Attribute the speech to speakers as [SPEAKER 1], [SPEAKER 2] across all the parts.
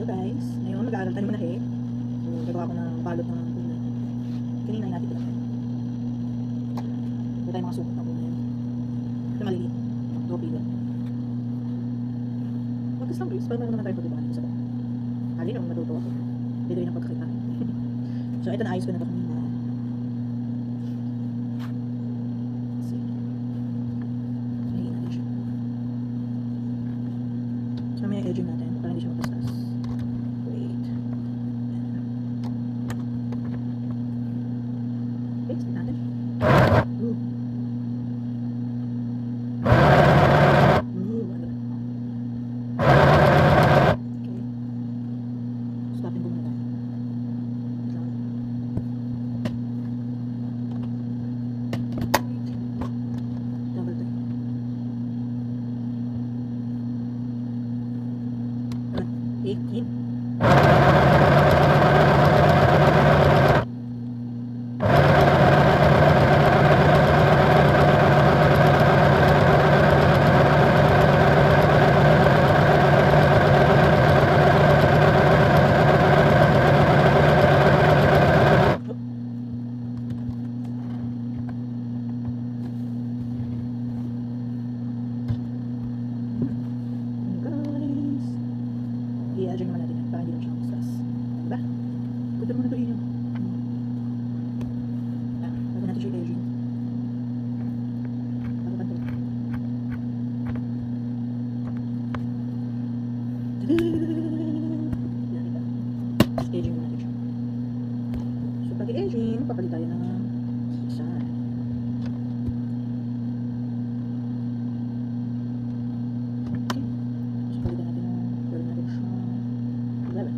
[SPEAKER 1] So guys, ngayon mag-aaral tayo ng manahe. So, gagawa ko ng balot ng puno. Kanina ay natin ito. Ito tayo mga sukot na puno yan. Ito maliliit. Ito pilot. Mag-is lang guys, para meron naman tayo pagkibahan dito sa baka. Hali naman matuto ako. Pwede rin ang pagkakita. So ito na ayos ko na ito kanina. See. Mahingin natin siya. So may edging natin para hindi siya mapastas. Wait. Okay, split natin. Ooh. Ooh, ano. Okay. Stopin ko muna tayo. Wait lang. Double tayo. Alright. 18. Guys. I-adjust naman natin yan para hindi lang siya stress. Diba? Pwede mo na ito inyo. Bago natin siya i-edging. Bago pa ito. Yan, diba? Edging mo natin siya. So pag i-edging, papalit tayo ng isa. Okay. So palitan natin ng gawin natin siya 11.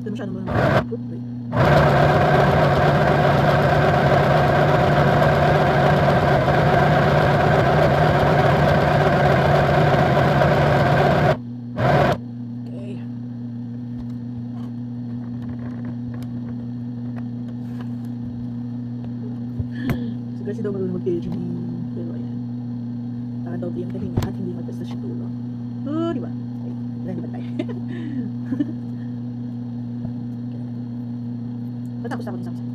[SPEAKER 1] Ito masyado mo lang. Wait. Okay. So kasi daw marunong mag-edging. Pero ayan. Para daw yung tahinga at hindi magpastas siya tulo. Oh, diba? Wait. Ilan di ba tayo? Patapos ako ng isang side.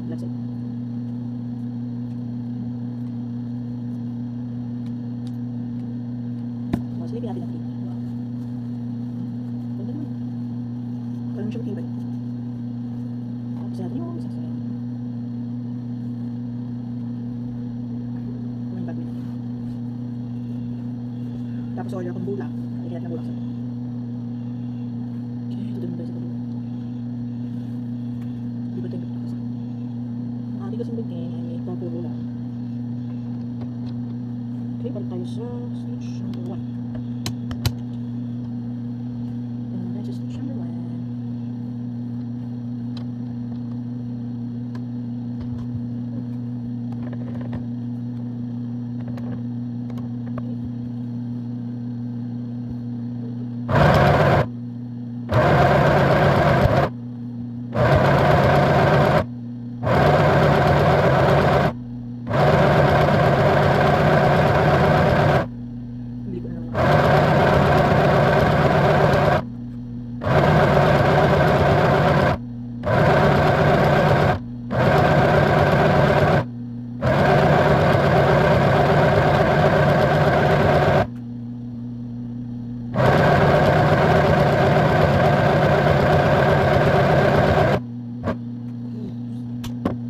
[SPEAKER 1] Let's see. So, silipin natin ang tibay. Wow. Ganda naman. Parang siya matibay. Tapos natin yung isang side. May bagay natin. Tapos order akong bulak. Kaya na bulak sa ito. Okay, ito din mo tayo sa bulak. Di ba tayo kasi? Ang ating kasing bigay ay may papuro lang. Okay, balik tayo sa stitch number 1. And that's stitch number 1. Hindi ko na naman.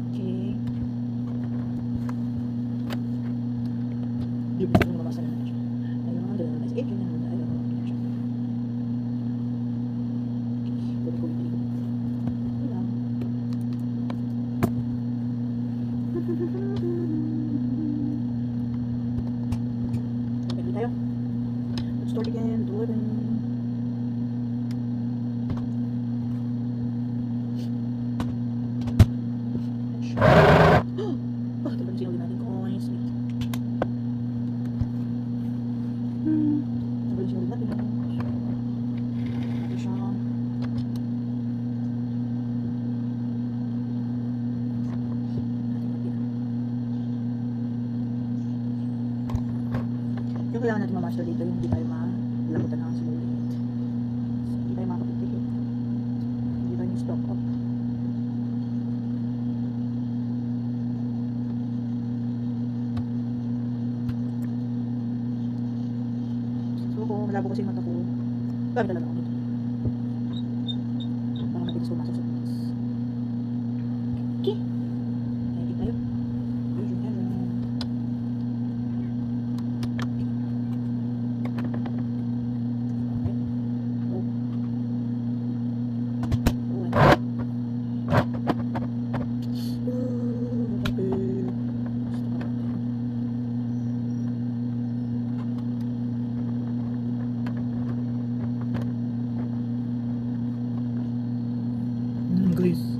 [SPEAKER 1] Okay. Di ba ko mabasa na natin siya? Ayun, doon na. Edge na naman. Ayun, doon siya. Okay, kulit. Ayun lang. Okay, tayo. Let's start again. 11. Oh, ito ba yung sinuli natin coins? Wait. Yung kailangan natin ma-master dito, yung hindi tayo malamutan ng slow limit. Hindi tayo makapagtihit. Hindi tayo yung stop up. So kung malabo kasi yung mata ko, gamit talaga ako nito. Para mabilis pumasok sa bukas. Okay. Ready tayo. Guys,